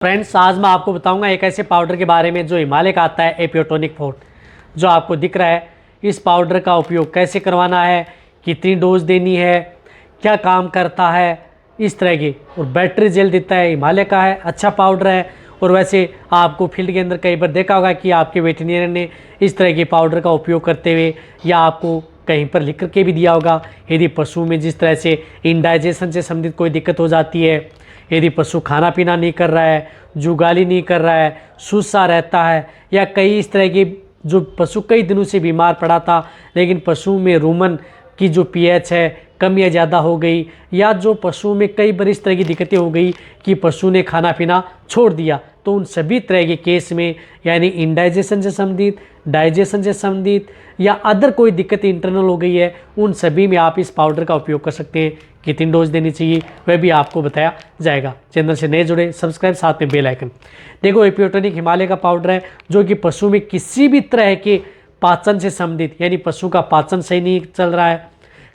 Friends, आज मैं आपको बताऊंगा एक ऐसे पाउडर के बारे में जो हिमालय का आता है, एपियोटोनिक फोर्ट, जो आपको दिख रहा है। इस पाउडर का उपयोग कैसे करवाना है, कितनी डोज देनी है, क्या काम करता है, इस तरह की। और बैटरी जेल देता है, हिमालय का है, अच्छा पाउडर है। और वैसे आपको फील्ड के अंदर कई बार देखा होगा कि आपके वेटरनियन ने इस तरह के पाउडर का उपयोग करते हुए या आपको कहीं पर लिख करके भी दिया होगा। यदि पशु में जिस तरह से इंडाइजेशन से संबंधित कोई दिक्कत हो जाती है, यदि पशु खाना पीना नहीं कर रहा है, जुगाली नहीं कर रहा है, सुस्ता रहता है, या कई इस तरह की जो पशु कई दिनों से बीमार पड़ा था लेकिन पशु में रूमन की जो पीएच है कम या ज़्यादा हो गई, या जो पशु में कई बार इस तरह की दिक्कतें हो गई कि पशु ने खाना पीना छोड़ दिया, तो उन सभी तरह के केस में यानी इंडाइजेशन से संबंधित, डाइजेशन से संबंधित या अदर कोई दिक्कत इंटरनल हो गई है, उन सभी में आप इस पाउडर का उपयोग कर सकते हैं। कितनी डोज देनी चाहिए वह भी आपको बताया जाएगा। चैनल से नए जुड़े सब्सक्राइब, साथ में बेल आइकन। देखो, एपियोटोनिक हिमालय का पाउडर है जो कि पशु में किसी भी तरह के पाचन से संबंधित, यानी पशु का पाचन सही नहीं चल रहा है,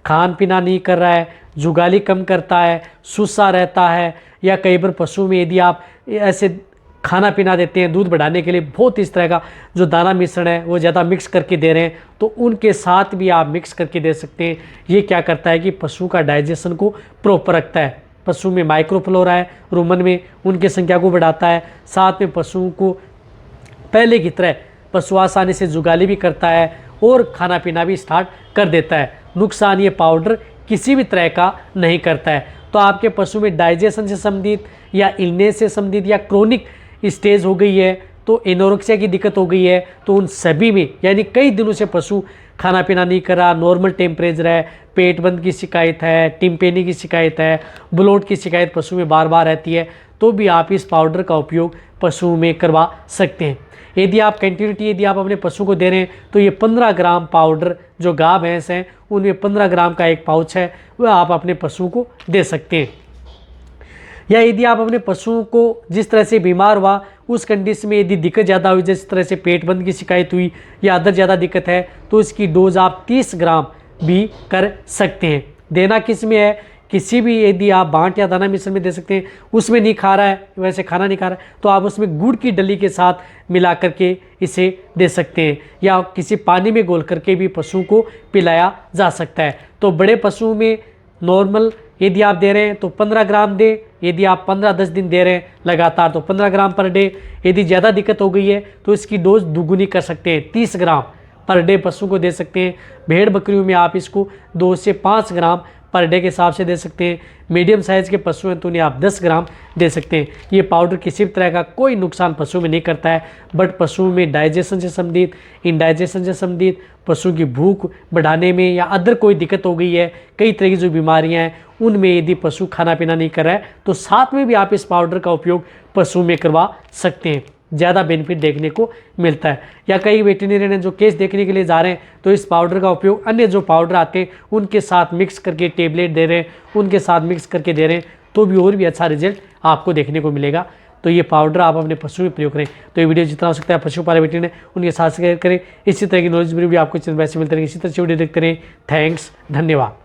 खान पीना नहीं कर रहा है, जुगाली कम करता है, सुस्ता रहता है, या कई बार पशु में यदि आप ऐसे खाना पीना देते हैं दूध बढ़ाने के लिए, बहुत इस तरह का जो दाना मिश्रण है वो ज़्यादा मिक्स करके दे रहे हैं, तो उनके साथ भी आप मिक्स करके दे सकते हैं। ये क्या करता है कि पशु का डाइजेशन को प्रॉपर रखता है, पशु में माइक्रोफ्लोरा है रूमन में, उनकी संख्या को बढ़ाता है, साथ में पशुओं को पहले की तरह पशु आसानी से जुगाली भी करता है और खाना पीना भी स्टार्ट कर देता है। नुकसान ये पाउडर किसी भी तरह का नहीं करता है। तो आपके पशु में डाइजेशन से संबंधित या इलनेस से संबंधित या क्रोनिक स्टेज हो गई है, तो एनोरेक्सिया की दिक्कत हो गई है, तो उन सभी में यानी कई दिनों से पशु खाना पीना नहीं कर रहा, नॉर्मल टेम्परेचर है, पेट बंद की शिकायत है, टिम्पेनी की शिकायत है, ब्लोट की शिकायत पशु में बार बार रहती है, तो भी आप इस पाउडर का उपयोग पशु में करवा सकते हैं। यदि आप कंटिन्यूटी यदि आप अपने पशु को दे रहे हैं तो ये 15 ग्राम पाउडर, जो गाय भैंस हैं उनमें 15 ग्राम का एक पाउच है, वह आप अपने पशु को दे सकते हैं। या यदि आप अपने पशुओं को जिस तरह से बीमार हुआ उस कंडीशन में यदि दिक्कत ज़्यादा हुई, जिस तरह से पेट बंद की शिकायत हुई या अदर ज़्यादा दिक्कत है, तो इसकी डोज आप 30 ग्राम भी कर सकते हैं। देना किस में है, किसी भी यदि आप बांट या दाना मिश्रण में दे सकते हैं। उसमें नहीं खा रहा है, वैसे खाना नहीं खा रहा है, तो आप उसमें गुड़ की डली के साथ मिला करके इसे दे सकते हैं, या किसी पानी में घोल करके भी पशु को पिलाया जा सकता है। तो बड़े पशुओं में नॉर्मल यदि आप दे रहे हैं तो 15 ग्राम दे, यदि आप 15-10 दिन दे रहे हैं लगातार तो 15 ग्राम पर डे। यदि ज़्यादा दिक्कत हो गई है तो इसकी डोज दुगुनी कर सकते हैं, 30 ग्राम पर डे पशु को दे सकते हैं। भेड़ बकरियों में आप इसको 2 से 5 ग्राम पर डे के हिसाब से दे सकते हैं। मीडियम साइज़ के पशु हैं तो उन्हें आप 10 ग्राम दे सकते हैं। ये पाउडर किसी भी तरह का कोई नुकसान पशु में नहीं करता है, बट पशु में डाइजेशन से संबंधित, इंडाइजेशन से संबंधित, पशु की भूख बढ़ाने में या अदर कोई दिक्कत हो गई है, कई तरह की जो बीमारियां हैं उनमें यदि पशु खाना पीना नहीं कर रहा है तो साथ में भी आप इस पाउडर का उपयोग पशु में करवा सकते हैं। ज़्यादा बेनिफिट देखने को मिलता है। या कई वेटरनरियन हैं जो केस देखने के लिए जा रहे हैं तो इस पाउडर का उपयोग अन्य जो पाउडर आते हैं उनके साथ मिक्स करके टेबलेट दे रहे हैं, उनके साथ मिक्स करके दे रहे हैं, तो भी और भी अच्छा रिजल्ट आपको देखने को मिलेगा। तो ये पाउडर आप अपने पशु में प्रयोग करें। तो ये वीडियो जितना हो सकता है पशुपालन वेटरनरी उनके साथ शेयर करें। इसी तरह की नॉलेज भी आपको चैनल वैसे मिलते रहेंगे। इसी तरह से वीडियो देखते रहें। थैंक्स, धन्यवाद।